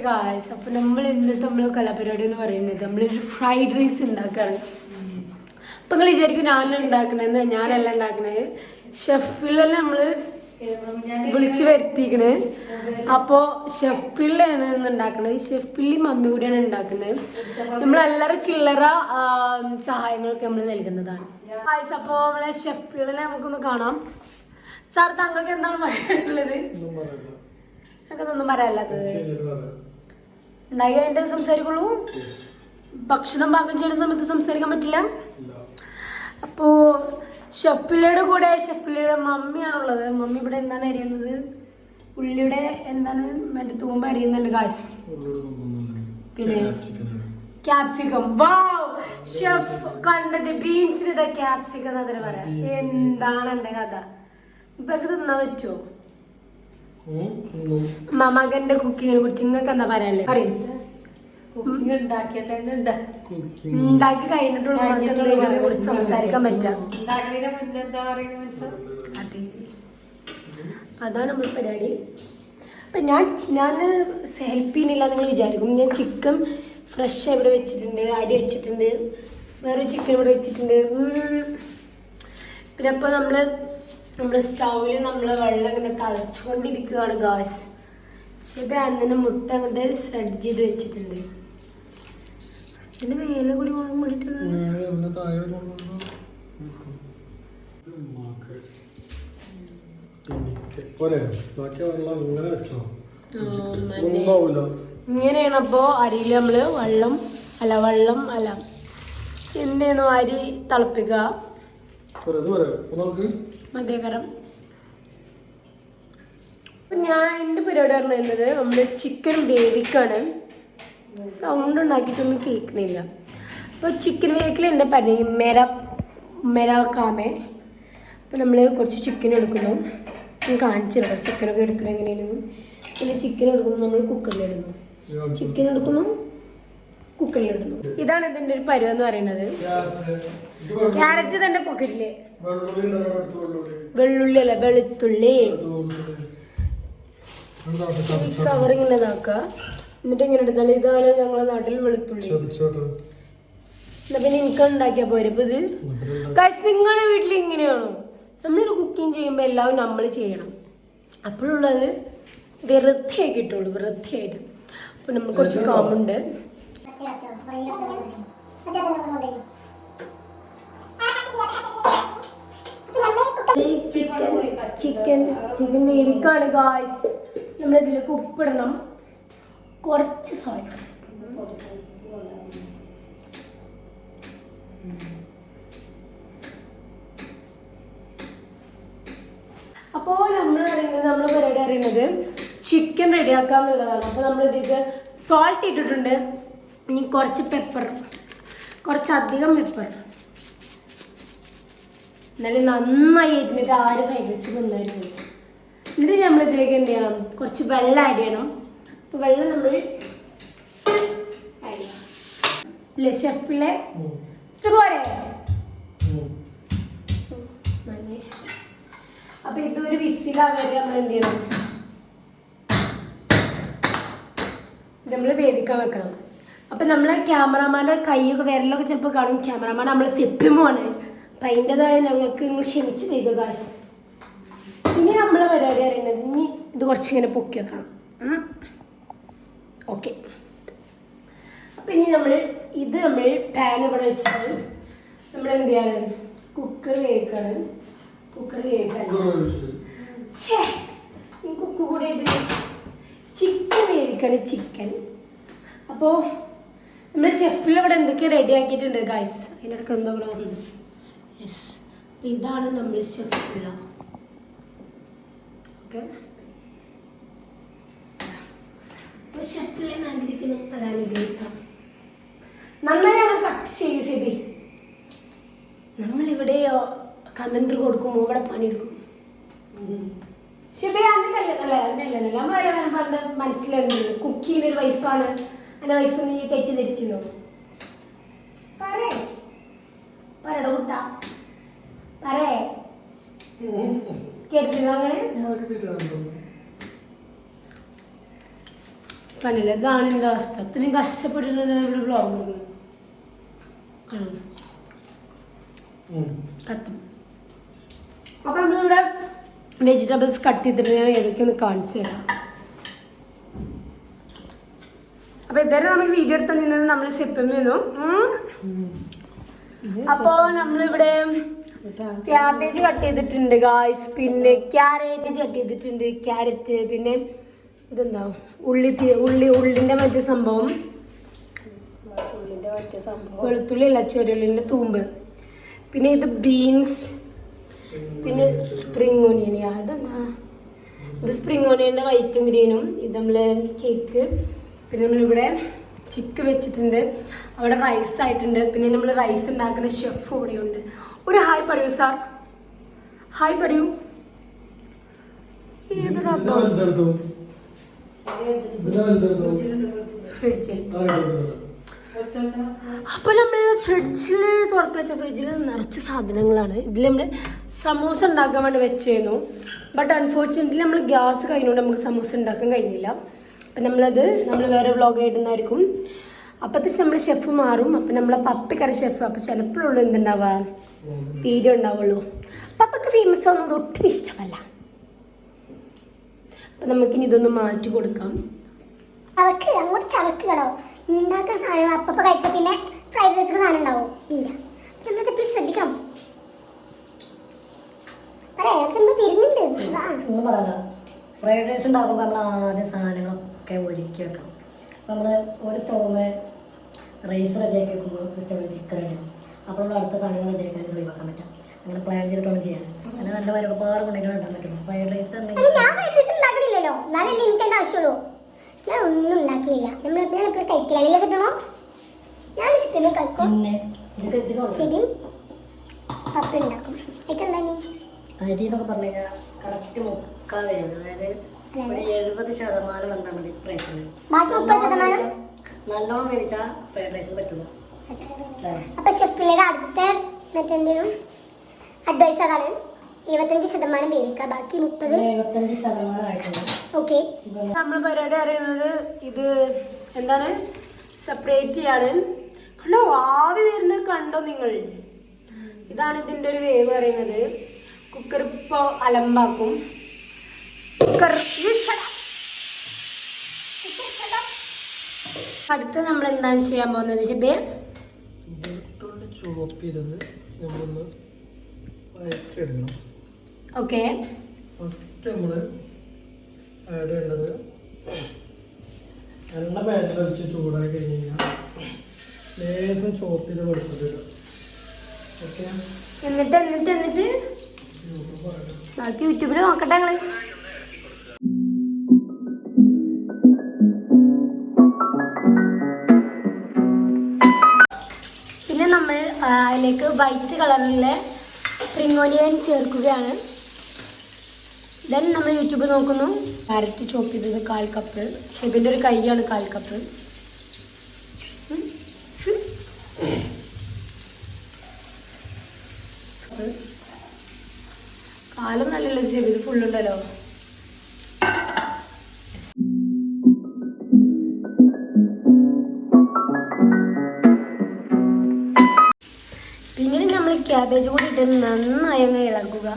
Guys. അപ്പോൾ നമ്മൾ ഇന്നത്തെ നമ്മൾ കലാപരിപാടി എന്ന് പറയുന്നത് നമ്മളൊരു ഫ്രൈഡ് റൈസ് ഉണ്ടാക്കുകയാണ്. അപ്പം നിങ്ങൾ വിചാരിക്കും ഞാനും ഉണ്ടാക്കണത്, ഞാനല്ല ഉണ്ടാക്കണത്, ഷെഫ് പിള്ളേനെ നമ്മൾ വിളിച്ച് വരുത്തിക്കണേ. അപ്പോൾ ഷെഫ് പിള്ളയാണ് ഉണ്ടാക്കുന്നത്. ഷെഫ് പിള്ളി മമ്മി കൂടിയാണ് ഉണ്ടാക്കുന്നത്. നമ്മളെല്ലാവരും ചില്ലറ സഹായങ്ങളൊക്കെ നമ്മൾ നൽകുന്നതാണ്. ഗായ്സ്, അപ്പോൾ നമ്മളെ ഷെഫ് പിള്ളനെ നമുക്കൊന്ന് കാണാം. സാർ, താങ്കൾക്ക് എന്താണ് പറയാനുള്ളത്? എനിക്കതൊന്നും പറയാനുള്ളത്. ഉണ്ടാക്കി കഴിഞ്ഞിട്ട് സംസാരിക്കുള്ളൂ. ഭക്ഷണം പാകം ചെയ്യുന്ന സമയത്ത് സംസാരിക്കാൻ പറ്റില്ല. അപ്പോൾ ഷെഫിലയുടെ കൂടെ ഷെഫിലയുടെ മമ്മിയാണുള്ളത്. മമ്മി ഇവിടെ എന്താണ് അരിയുന്നത്? ഉള്ളിയുടെ എന്താണ് മറ്റേ തൂമ്പ അരിയുന്നുണ്ട് ഗായ്സ്. പിന്നെ ക്യാപ്സിക്കം. വാവ്, ഷെഫ് കണ്ടത് ബീൻസിന് ഇതാ ക്യാപ്സിക്കം എന്നതിന് പറയാം. എന്താണ് എന്റെ കഥ? ഇപ്പൊക്കെ തിന്നാൻ പറ്റുമോ? മകന്റെ കുക്കിങ്ങിനെ കുറിച്ച് നിങ്ങൾക്ക് എന്താ പറയാല്ലേ? പറയും. ഉണ്ടാക്കി കഴിഞ്ഞിട്ടുള്ള കുറിച്ച് സംസാരിക്കാൻ പറ്റാം. അതാണ് നമ്മൾ പരിപാടി. അപ്പം ഞാൻ ഹെൽപ്പ് ചെയ്യുന്നില്ല നിങ്ങൾ വിചാരിക്കും. ഞാൻ ചിക്കൻ ഫ്രഷ് ഇവിടെ വെച്ചിട്ടുണ്ട്, അരി വെച്ചിട്ടുണ്ട്, വേറെ ചിക്കൻ ഇവിടെ വെച്ചിട്ടുണ്ട്. പിന്നെ അപ്പോൾ നമ്മുടെ സ്റ്റൗവിൽ നമ്മൾ വെള്ളം ഇങ്ങനെ തിളച്ചുകൊണ്ടിരിക്കുകയാണ് ഗായ്സ്. പക്ഷെ ഇപ്പം അന്നെ മുട്ട കൊണ്ട് സ്പ്രെഡ് ചെയ്ത് വെച്ചിട്ടുണ്ട്. ഇതിന്റെ മേലെ കുരുമുളക് പൊടിയിട്ട് ഇങ്ങനെയാണ്. അപ്പോൾ അരിയിൽ നമ്മള് വെള്ളം അല്ല എന്തേനു അരി തിളപ്പിക്കുക. മതേകരം. ഞാൻ എൻ്റെ പരിപാടി പറഞ്ഞിരുന്നത് നമ്മൾ ചിക്കൻ വേവിക്കാണ്. സൗണ്ട് ഉണ്ടാക്കിയിട്ടൊന്നും കേൾക്കണില്ല. അപ്പോൾ ചിക്കൻ വേവിക്കൽ എൻ്റെ പനി മെരാക്കാമേ. അപ്പോൾ നമ്മൾ കുറച്ച് ചിക്കൻ എടുക്കുന്നു. ഞാൻ കാണിച്ചു തരാം ചിക്കനൊക്കെ എടുക്കണം എങ്ങനെയാണ്. പിന്നെ ചിക്കൻ എടുക്കുന്നു, നമ്മൾ കുക്കറിലിടുന്നു. ചിക്കൻ എടുക്കുന്നു, കുക്കറിലിടുന്നു. ഇതാണ് ഇതിൻ്റെ ഒരു പരുവം എന്ന് പറയുന്നത്. ക്യാരറ്റ് തന്നെ പോക്കറ്റില്ലേ? വെള്ളുള്ളി അല്ല, വെളുത്തുള്ളി. കവറിങ്ങനെ ഇതാക്കുക. എന്നിട്ട് ഇങ്ങനെ എടുത്താൽ ഇതാണ് ഞങ്ങളുടെ നാട്ടിൽ വെളുത്തുള്ളി. എന്നാ പിന്നെ എനിക്ക് ഉണ്ടാക്കിയാൽ പോരെ. ഇപ്പൊ ഇത് കാശ് നിങ്ങളുടെ വീട്ടിൽ ഇങ്ങനെയാണോ? നമ്മളൊരു കുക്കിംഗ് ചെയ്യുമ്പോൾ എല്ലാവരും നമ്മൾ ചെയ്യണം. അപ്പോഴുള്ളത് വൃത്തിയായി കിട്ടുള്ളൂ, വൃത്തിയായിട്ട്. അപ്പോൾ നമ്മൾ കുറച്ച് കാമുണ്ട്. Chicken വേവിക്കാണ് guys. നമ്മളിതിലേക്ക് ഉപ്പിടണം, കുറച്ച് സോൾട്ട്. അപ്പോൾ നമ്മൾ പരിപാടി അറിയുന്നത് ചിക്കൻ റെഡിയാക്കുക എന്നുള്ളതാണ്. അപ്പോൾ നമ്മളിതിലേക്ക് സോൾട്ട് ഇട്ടിട്ടുണ്ട്. ഇനി കുറച്ച് പെപ്പർ, കുറച്ചധികം പെപ്പർ. എന്നാലും നന്നായി ഇരുന്നിട്ട് ആര് ഫ്രൈഡ് റൈസ് തിന്നായിരിക്കും. എന്നിട്ട് നമ്മളിതിലേക്ക് എന്ത് ചെയ്യണം? കുറച്ച് വെള്ളം ആഡ് ചെയ്യണം. അപ്പോൾ വെള്ളം നമ്മൾ ആഡ് ചെയ്യണം. ഷെഫിലെ ഇതുപോലെ. അപ്പോൾ ഇതൊരു വിസിലാവരെ നമ്മൾ എന്ത് ചെയ്യണം? ഇത് നമ്മൾ വേവിക്കാൻ വെക്കണം. അപ്പം നമ്മളെ ക്യാമറമാൻ്റെ കൈയൊക്കെ വിരലൊക്കെ ചിലപ്പോൾ കാണും. ക്യാമറമാൻ നമ്മൾ സെപ്പിയുമാണ്. അപ്പം അതിൻ്റെതായ ഞങ്ങൾക്ക് നിങ്ങൾ ക്ഷമിച്ച് തരിക ഗായ്സ്. ഇനി നമ്മളെ പരിപാടി അറിയുന്നത് ഇനി ഇത് കുറച്ചിങ്ങനെ പൊക്കി വെക്കണം. ഓക്കെ. അപ്പം ഇനി നമ്മൾ പാൻ ഇവിടെ വെച്ചിട്ട് നമ്മൾ എന്ത് ചെയ്യാണ്? കുക്കർ വേവിക്കാണ്. ഈ കുക്ക് കൂടെ ഇത് ചിക്കൻ വേവിക്കാണ്. ചിക്കൻ അപ്പോൾ നമ്മൾ ഷെഫിൽ ഇവിടെ എന്തൊക്കെ റെഡി ആക്കിയിട്ടുണ്ട് ഗായ്സ്. അതിനിടയ്ക്ക് എന്തോ ഇവിടെ വന്നു. യെസ്, ഇതാണ് നമ്മൾ ഷെഫില. ഓക്കെ. അപ്പോൾ ഷെഫിലെ ആഗ്രഹിക്കുന്നു. അതാണ് ഉപയോഗിക്കാം. നന്നായി അവൻ കട്ട് ചെയ്യും ഷെബി. നമ്മളിവിടെ കമൻറ്റ് കൊടുക്കുമ്പോൾ ഇവിടെ പണിയെടുക്കും. ഷെബി അല്ല പറഞ്ഞ മനസ്സിലായിരുന്നു. കുക്കിങ്ങിന് ഒരു വൈഫാണ്. എൻ്റെ വൈഫ് നീ തെറ്റിദ്ധരിച്ചിരുന്നോ? പറയട കുട്ട, പറയേ കേട്ടിരുന്നു അങ്ങനെ. കണ്ടില്ല, ഇതാണ് എൻ്റെ അവസ്ഥ. അത്രയും കഷ്ടപ്പെട്ടിട്ടാണ് ഇവിടെ ബ്ലോഗ് കത്തും. അപ്പം നമ്മളിവിടെ വെജിറ്റബിൾസ് കട്ട് ചെയ്തിട്ട് ഞാൻ ഏതൊക്കെയൊന്ന് കാണിച്ചു തരാം. അപ്പം ഇതുവരെ നമ്മൾ വീഡിയോ എടുത്ത് നിന്നത് നമ്മൾ സിപ്പിന്നു. അപ്പോൾ നമ്മളിവിടെ ക്യാബേജ് കട്ട് ചെയ്തിട്ടുണ്ട് ഗായ്സ്, പിന്നെ ക്യാരറ്റ് കട്ട് ചെയ്തിട്ടുണ്ട്, ക്യാരറ്റ്, പിന്നെ ഇതെന്താ ഉള്ളിൻ്റെ മറ്റേ സംഭവം, വെളുത്തുള്ളി അല്ല ചെറിയുള്ളിൻ്റെ തൂമ്പ്, പിന്നെ ഇത് ബീൻസ്, പിന്നെ സ്പ്രിംഗ് ഓനിയൻ. അതെന്താ ഇത് സ്പ്രിംഗ് ഓനിയൻ്റെ വൈറ്റും ഗ്രീനും. ഇത് നമ്മൾ കേക്ക്, പിന്നെ നമ്മളിവിടെ ചിക്കൻ വെച്ചിട്ടുണ്ട്, അവിടെ റൈസ് ആയിട്ടുണ്ട്, പിന്നെ നമ്മൾ റൈസ് ഉണ്ടാക്കുന്ന ഷെഫ് ഇവിടെയുണ്ട്. ഒരു ഹായ് പറയൂ സാർ, ഹായ് പറയൂ. ഫ്രിഡ്ജിൽ അപ്പോൾ നമ്മൾ ഫ്രിഡ്ജിൽ തുറക്ക വെച്ച ഫ്രിഡ്ജിൽ നിറച്ച് സാധനങ്ങളാണ്. ഇതിൽ നമ്മൾ സമൂസ ഉണ്ടാക്കാൻ വേണ്ടി വെച്ചിരുന്നു. ബട്ട് അൺഫോർച്ചുനേറ്റ്ലി നമ്മൾ ഗ്യാസ് കഴിഞ്ഞുകൊണ്ട് നമുക്ക് സമൂസ ഉണ്ടാക്കാൻ കഴിഞ്ഞില്ല. അപ്പം നമ്മൾ വേറെ വ്ളോഗ് ഇടുന്നതായിരിക്കും. അപ്പോഴത്തെ നമ്മൾ ഷെഫ് മാറും. അപ്പം നമ്മളെ പപ്പയ്ക്കറി ഷെഫ്. അപ്പം ചിലപ്പോഴുള്ളൂ എന്തുണ്ടാവുക, വീഡിയോ ഉണ്ടാവുള്ളൂ. പപ്പയ്ക്ക് ഫേമസ് ആവുന്നത് ഒട്ടും ഇഷ്ടമല്ല. അപ്പം നമുക്കിനി ഇതൊന്ന് മാറ്റി കൊടുക്കാം. അവർക്ക് അങ്ങോട്ട് ചവക്കുകയാണോ ഉണ്ടാക്കുന്ന സാധനങ്ങൾ അപ്പം കഴിച്ച പിന്നെ ഫ്രൈഡ് റൈസ് സാധനം ഉണ്ടാവും ഇല്ല. നമ്മളത് എപ്പോഴും ശ്രദ്ധിക്കണം. എന്തോ തിരിഞ്ഞിട്ടുണ്ട്. ഒന്നും പറയാം. ഫ്രൈഡ് റൈസ് ഉണ്ടാക്കുമ്പോൾ നമ്മൾ ആദ്യം സാധനങ്ങളൊക്കെ ഒരുക്കി വെക്കണം. അപ്പോൾ നമ്മൾ ഒരു സ്റ്റോവ് റൈസ് റെഡിയാക്കി വെക്കുമ്പോൾ ഒരു സ്റ്റോവിൽ ചിക്കൻ ഇടും. അപ്പോൾ നമ്മൾ അടുത്ത സാധനങ്ങൾ റെഡിയാക്കി വെച്ചിട്ട് ഒഴിവാക്കാൻ പറ്റും. അങ്ങനെ പ്ലാൻ ചെയ്തിട്ടാണ് ചെയ്യാൻ. അങ്ങനെ നല്ല ഒരുപാട് കൊണ്ടെങ്കിലും ഉണ്ടാക്കാൻ പറ്റും. ഫ്രൈഡ് റൈസ് ഉണ്ടാക്കണില്ലല്ലോ, എന്നാലും എനിക്ക് അതിൻ്റെ ആവശ്യമുള്ളൂ. ഞാൻ ഒന്നും ഉണ്ടാക്കിയില്ല. നമ്മൾ എപ്പോഴും കഴിക്കില്ല. അല്ലേ സിപ്പിമോ? ഞാൻ സിപ്പിമോ കഴിക്കും. പിന്നെ ശരി, പപ്പ ഉണ്ടാക്കും. എനിക്കെന്താ അരി എന്നൊക്കെ പറഞ്ഞു കഴിഞ്ഞാൽ കറക്റ്റ് മുക്കാൽ വേണം. അതായത് ഒരു 70% വന്നാൽ മതി റൈസിന്. ബാക്കി 30% നല്ലോണം മേടിച്ചാൽ ഫ്രൈഡ് റൈസിന് പറ്റില്ല. അപ്പൊ ഷെഫിയുടെ അടുത്ത മറ്റെന്തെങ്കിലും അഡ്വൈസ് അതാണ്, 75% വേവിക്കുക, ബാക്കി 75% ആയിട്ടുണ്ട്. ഓക്കെ. നമ്മൾ പരിപാടി അറിയുന്നത് ഇത് എന്താണ്, സെപ്പറേറ്റ് ചെയ്യാണ്. കണ്ടോ ആവി വരുന്നത് കണ്ടോ നിങ്ങൾ? ഇതാണ് ഇതിൻ്റെ ഒരു വേവ് പറയുന്നത്. കുക്കർ ഇപ്പോൾ അലമ്പാക്കും. കുക്കർ അടുത്ത് നമ്മൾ എന്താണ് ചെയ്യാൻ പോകുന്നത് ഷെബേ? ഓക്കെ. ഫസ്റ്റ് നമ്മൾ ആഡ് ചെയ്യേണ്ടത് എണ്ണ പാനിൽ വെച്ച് ചൂടായി കഴിഞ്ഞ് കഴിഞ്ഞാൽ ലേശം ചോപ്പ് ചെയ്ത് വെളുത്തിട്ട്. ഓക്കെ. എന്നിട്ട് ബാക്കി യൂട്യൂബിൽ നോക്കട്ടെ ഞങ്ങള്. പിന്നെ നമ്മൾ അതിലേക്ക് വൈറ്റ് കളറിലെ സ്പ്രിംഗ് ഓനിയൻ ചേർക്കുകയാണ്. ദെൻ നമ്മൾ യൂട്യൂബ് നോക്കുന്നു. ക്യാരറ്റ് ചോപ്പ് ചെയ്തത് 1/4 കപ്പ്. ഷെബിൻ്റെ ഒരു കൈയാണ് 1/4 കപ്പ്. കാലം നല്ലല്ലോ ഷെബി, ഇത് ഫുള്ളുണ്ടല്ലോ. പിന്നീട് നമ്മൾ ക്യാബേജ് കൂടി ഇട്ട് നന്നായി അങ്ങ് ഇളക്കുക.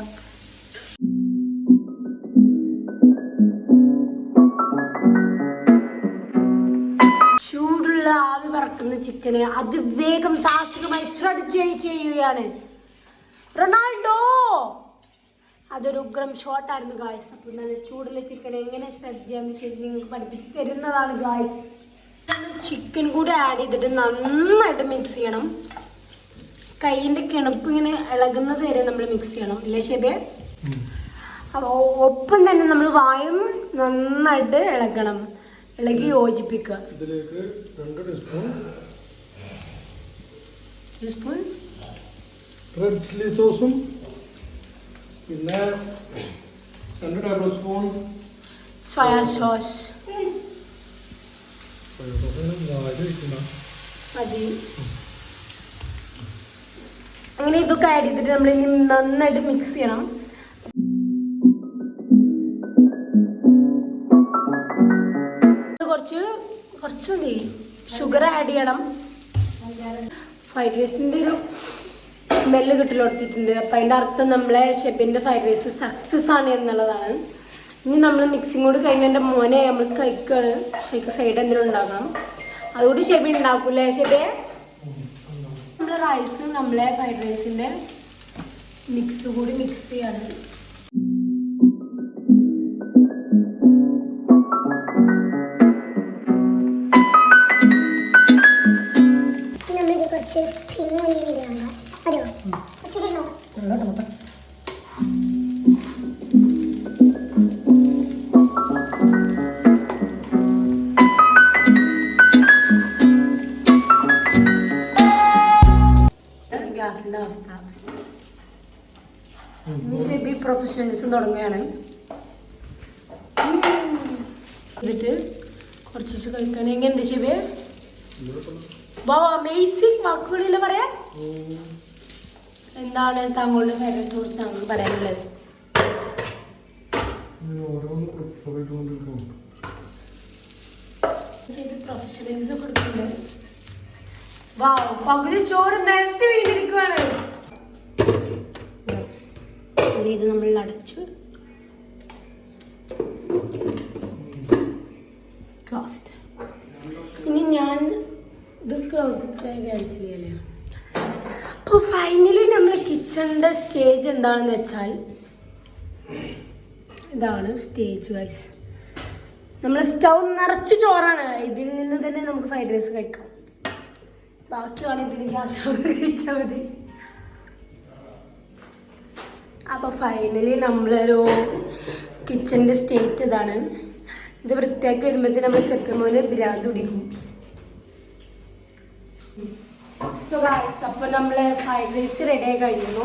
ചൂടുള്ള ആവി പറക്കുന്ന ചിക്കന് അതിവേഗം സാഹസികമായി ഷ്രെഡ് ചെയ്യുകയാണ് റൊണാൾഡോ. അതൊരു ഉഗ്രം ഷോട്ടായിരുന്നു ഗായ്സ്. അപ്പോൾ നല്ല ചൂടുള്ള ചിക്കൻ എങ്ങനെ ഷ്രെഡ് ചെയ്യാമെന്ന് ശരി നിങ്ങൾക്ക് പഠിപ്പിച്ച് തരുന്നതാണ് ഗായ്സ്. നമ്മൾ ചിക്കൻ കൂടി ആഡ് ചെയ്തിട്ട് നന്നായിട്ട് മിക്സ് ചെയ്യണം. കൈയിൻ്റെ കിണപ്പ് ഇങ്ങനെ ഇളകുന്നത് വരെ നമ്മൾ മിക്സ് ചെയ്യണം, ഇല്ലേ ഷെബേ? അപ്പോൾ ഒപ്പം തന്നെ നമ്മൾ വായും നന്നായിട്ട് ഇളകണം, ഇളകി യോജിപ്പിക്കുക. ഇതിലേക്ക് 2 ടീസ്പൂൺ റെഡ് ചില്ലി സോസും പിന്നെ 2 ടേബിൾ സ്പൂൺ സോയ സോസ് മതി. അങ്ങനെ ഇതൊക്കെ ആഡ് ചെയ്തിട്ട് നമ്മൾ ഇനി നന്നായിട്ട് മിക്സ് ചെയ്യണം. കുറച്ച് മതി. ഷുഗർ ആഡ് ചെയ്യണം. ഫ്രൈഡ് റൈസിൻ്റെ ഒരു സ്മെല്ല് കിട്ടലെടുത്തിട്ടുണ്ട്. അപ്പം അതിൻ്റെ അർത്ഥം നമ്മളെ ഷെബിൻ്റെ ഫ്രൈഡ് റൈസ് സക്സസ് ആണ് എന്നുള്ളതാണ്. ഇനി നമ്മൾ മിക്സിങ് കൂടി കഴിഞ്ഞ എൻ്റെ മോനെ നമ്മൾ കഴിക്കുകയാണ്. ഷെയ്ക്ക് സൈഡ് എന്തെങ്കിലും ഉണ്ടാക്കണം. അതുകൂടി ഷെബി ഉണ്ടാക്കൂലേ ഷെബിയെ? നമ്മുടെ റൈസും നമ്മളെ ഫ്രൈഡ് റൈസിൻ്റെ മിക്സ് കൂടി മിക്സ് ചെയ്യാണ്. കുറച്ച് സ്പ്രിംഗ് ഓണിയൻ ഇടുകയാണ്. അതെയോ? കുറച്ചിടണോ? ഗ്യാസിൻ്റെ അവസ്ഥ. ഇനി ഷെബി പ്രൊഫഷണലിസം തുടങ്ങുകയാണ്. എന്നിട്ട് കുറച്ച് കഴിക്കുകയാണെങ്കിൽ എങ്ങനെയുണ്ട് ഷെബി? അമേസിംഗ് വാക്കുകളില്ല പറയാൻ. എന്താണ് താങ്കളുടെ ഫേവറേറ്റ് കുറിച്ച് താങ്കൾ പറയാനുള്ളത്? പ്രൊഫഷണലിസം കൊടുക്കുന്നുണ്ട്. പകുതി ചോറ് നിരത്തി വീണിരിക്കുകയാണ്. ഇത് നമ്മൾ അടച്ചു ക്ലോസ്ഡ്. ഇനി ഞാൻ ഇത് ക്ലോസ് ക്യാൻസൽ ചെയ്യല്ലേ. അപ്പോൾ ഫൈനലി നമ്മുടെ കിച്ചണിൻ്റെ സ്റ്റേജ് എന്താണെന്ന് വെച്ചാൽ ഇതാണ് സ്റ്റേജ് ഗൈസ്. നമ്മൾ സ്റ്റൗ നിറച്ച് ചോറാണ്. ഇതിൽ നിന്ന് തന്നെ നമുക്ക് ഫ്രൈഡ് റൈസ് കഴിക്കാം. ബാക്കിയാണെങ്കിൽ പിന്നെ ഗ്യാസ് കഴിച്ചാൽ മതി. അപ്പോൾ ഫൈനലി നമ്മളൊരു കിച്ചണിൻ്റെ സ്റ്റേറ്റ് ഇതാണ്. ഇത് വൃത്തിയാക്കി വരുമ്പോഴത്തേന് നമ്മൾ സെപ്റ്റംബറിൽ ബിരാന്ത് പിടിക്കും. സോ ഗൈസ്, അപ്പോൾ നമ്മൾ ഫ്രൈഡ് റൈസ് റെഡി ആയി കഴിഞ്ഞു.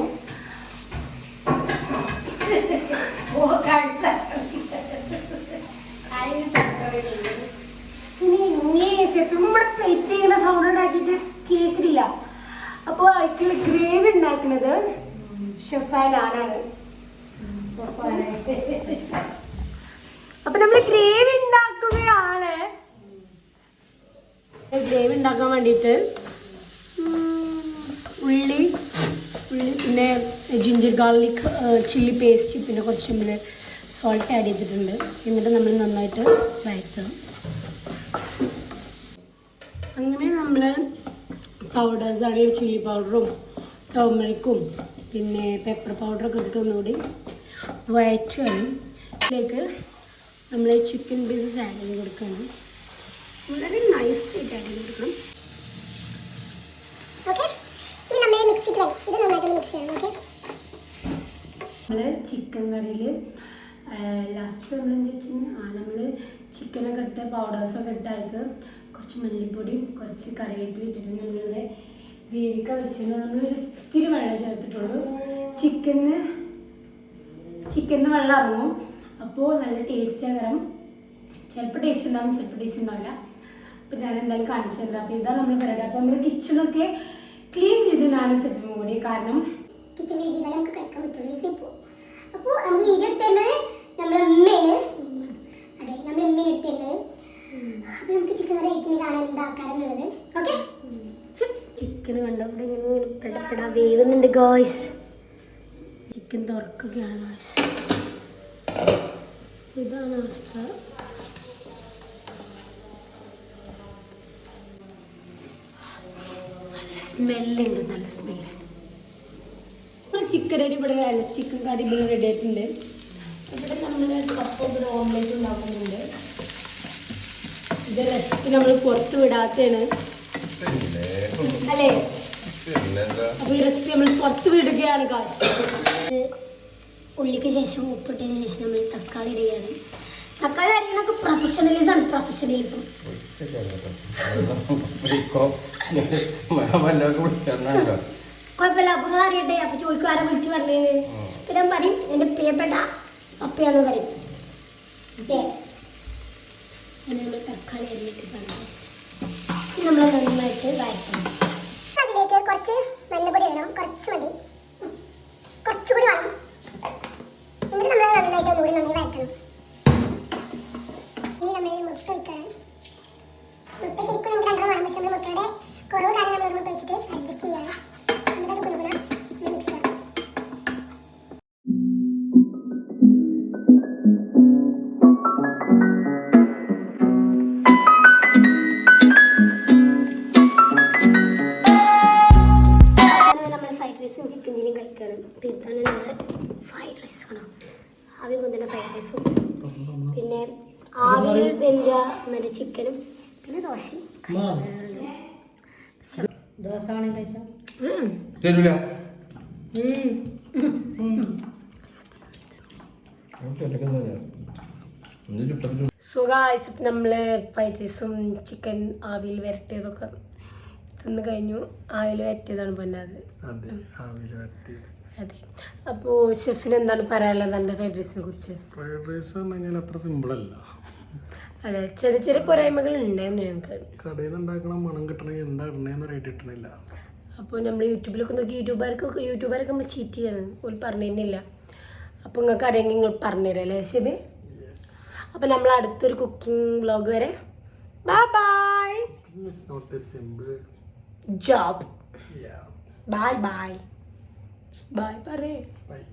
നമ്മുടെ പ്ലേറ്റ് ചെയ്യുന്ന സൗണ്ട് ഉണ്ടാക്കിയിട്ട് കേൾക്കില്ല. അപ്പോൾ അതിൽ ഗ്രേവി ഉണ്ടാക്കുന്നത് ഷെഫായ ഞാനാണ്. അപ്പൊ നമ്മൾ ഗ്രേവി ഉണ്ടാക്കുകയാണ്. ഗ്രേവി ഉണ്ടാക്കാൻ വേണ്ടിയിട്ട് ഉള്ളി പിന്നെ ജിഞ്ചർ ഗാർലിക് ചില്ലി പേസ്റ്റ് പിന്നെ കുറച്ച് നമ്മൾ സോൾട്ട് ആഡ് ചെയ്തിട്ടുണ്ട്. എന്നിട്ട് നമ്മൾ നന്നായിട്ട് വഴറ്റണം. അങ്ങനെ നമ്മൾ പൗഡേഴ്സ് ആഡ് ചെയ്ത് ചില്ലി പൗഡറും ടർമറിക്കും പിന്നെ പെപ്പർ പൗഡറൊക്കെ ഇട്ടിട്ട് ഒന്നുകൂടി വഴറ്റുകയാണ്. ഇതിലേക്ക് നമ്മൾ ചിക്കൻ പീസസ് ആഡ് ചെയ്ത് കൊടുക്കണം. വളരെ നൈസായിട്ട് ആഡ് ചെയ്ത് കൊടുക്കണം. നമ്മൾ ചിക്കൻ കറിയിൽ ലാസ്റ്റ് നമ്മൾ എന്താ വെച്ചാൽ നമ്മൾ ചിക്കനൊക്കെ ഇട്ട് പൗഡേഴ്സൊക്കെ ഇട്ടായിട്ട് കുറച്ച് മല്ലിപ്പൊടിയും കുറച്ച് കറിവേപ്പില ഇട്ടിട്ട് നമ്മളിവിടെ വേവിക്കാൻ വെച്ചിട്ട് നമ്മളൊരു ഇത്തിരി വെള്ളം ചേർത്തിട്ടുള്ളൂ. ചിക്കനിന് വെള്ളം ഇറങ്ങും. അപ്പോൾ നല്ല ടേസ്റ്റ് ആകാരം. ചിലപ്പോൾ ടേസ്റ്റ് ഉണ്ടാവും, ചിലപ്പോൾ ടേസ്റ്റ് ഉണ്ടാവില്ല. അപ്പോൾ ഞാൻ എന്തായാലും കാണിച്ചു തരാം. അപ്പോൾ ഇതാണ് നമ്മൾ പരിപാടി. അപ്പോൾ നമ്മൾ കിച്ചണൊക്കെ ക്ലീൻ ചെയ്തു ഞാനും സെപ്പും കൂടി. കാരണം കിച്ചൺ രീതിയിൽ നമുക്ക് കഴിക്കാൻ പറ്റുള്ളൂ സെപ്പു. അപ്പോൾ നമ്മൾ വീഡിയോ എടുത്തേണ്ടത് നമ്മുടെ അമ്മേന്. അതെ, നമ്മുടെ അമ്മേനെ എടുത്തേണ്ടത്. അപ്പോൾ നമുക്ക് ചിക്കൻ കറി ഐറ്റിന് കാണാൻ എന്താക്കാരെന്നുള്ളത്. ഓക്കെ, ചിക്കൻ കണ്ടപ്പോൾ ഇങ്ങനെ പെടപ്പെടാൻ വേവുന്നുണ്ട് ഗോയ്സ്. ചിക്കൻ തുറക്കുകയാണ് ഗോയ്സ്. ഇതാണ് അവസ്ഥ. നല്ല സ്മെല്ലുണ്ട്, നല്ല സ്മെല്ലുണ്ട്. ചിക്കൻ കറി ഇവിടെ ചിക്കൻ കറി ഇവിടെ റെഡി ആയിട്ടുണ്ട്. ഇവിടെ നമ്മൾ കപ്പ ഇവിടെ ഓംലേറ്റ് ഉണ്ടാക്കുന്നുണ്ട്. ഇത് റെസിപ്പി നമ്മൾ പുറത്ത് വിടാത്തതാണ് അല്ലേ? അപ്പോൾ ഈ റെസിപ്പി നമ്മൾ പുറത്ത് വിടുകയാണ് ഗായ്സ്. ഉള്ളിക്ക് ശേഷം ഉപ്പിട്ടതിന് ശേഷം നമ്മൾ തക്കാളി ഇടുകയാണ്. തക്കാളി അടിക്കണൊക്കെ പ്രൊഫഷണലിസം. പ്രൊഫഷണലിസം കുഴപ്പമില്ല. അപ്പോൾ അറിയട്ടെ. അപ്പോൾ ചോദിക്കും ആരെ വിളിച്ച് പറഞ്ഞത്. പിന്നെ പറയും എൻ്റെ പ്രിയപ്പെട്ട അപ്പയാണെന്ന് പറയും. നമ്മൾ തക്കാളി അരിയിട്ട് പറഞ്ഞു നമ്മൾ നന്നായിട്ട് വഴറ്റണം. അതിലേക്ക് കുറച്ച് മഞ്ഞപ്പൊടി ഇടണം. കുറച്ച് മതി, കുറച്ചുകൂടി വേണം. എന്നിട്ട് നമ്മൾ നന്നായിട്ട് ഒന്നുകൂടി നന്നായി വഴറ്റണം. ഇനി നമ്മൾ മുട്ട വയ്ക്കാൻ ആവി കൊണ്ടുള്ള ഫ്രൈഡ് റൈസും പിന്നെ ആവിയിൽ വെന്ത മറ്റേ ചിക്കനും പിന്നെ ദോശയും ദോശ ആണെന്ന് വെച്ചാൽ തരൂല സോ ഗായ്സ് ഇപ്പം നമ്മൾ ഫ്രൈഡ് റൈസും ചിക്കൻ ആവിയിൽ വരട്ടിയതൊക്കെ തിന്ന് കഴിഞ്ഞു. ആവിയിൽ വരട്ടിയതാണ് പൊന്നത്. അതെ ആവിയിൽ വരട്ടിയത്. അതെ. അപ്പോൾ ഷെഫിന് എന്താണ് പറയാനുള്ളത് എൻ്റെ ഫ്രൈഡ് റൈസിനെ കുറിച്ച്? ഫ്രൈഡ് റൈസ് എന്ന് പറഞ്ഞാൽ അത്ര സിമ്പിളല്ല. അതെ, ചെറിയ ചെറിയ പോരായ്മകൾ ഉണ്ടായിരുന്നു ഞങ്ങൾക്ക്. കടയിൽ നിന്ന് ഉണ്ടാക്കണ മണം കിട്ടണമെങ്കിൽ എന്താ ഇടണേന്ന് റേറ്റ് കിട്ടണില്ല. അപ്പോൾ നമ്മൾ യൂട്യൂബിലൊക്കെ നോക്കി യൂട്യൂബർക്കൊക്കെ നമ്മൾ ചീറ്റ് ചെയ്യണം. ഒരു പറഞ്ഞിരുന്നില്ല. അപ്പോൾ നിങ്ങൾക്ക് അറിയാമെങ്കിൽ നിങ്ങൾ പറഞ്ഞുതരാം അല്ലേ ഷെബി? അപ്പോൾ നമ്മൾ അടുത്തൊരു കുക്കിംഗ് വ്ലോഗ് വരെ bye bye. It's not a simple job. yeah. Bye bye. Bye പറയേ. Bye.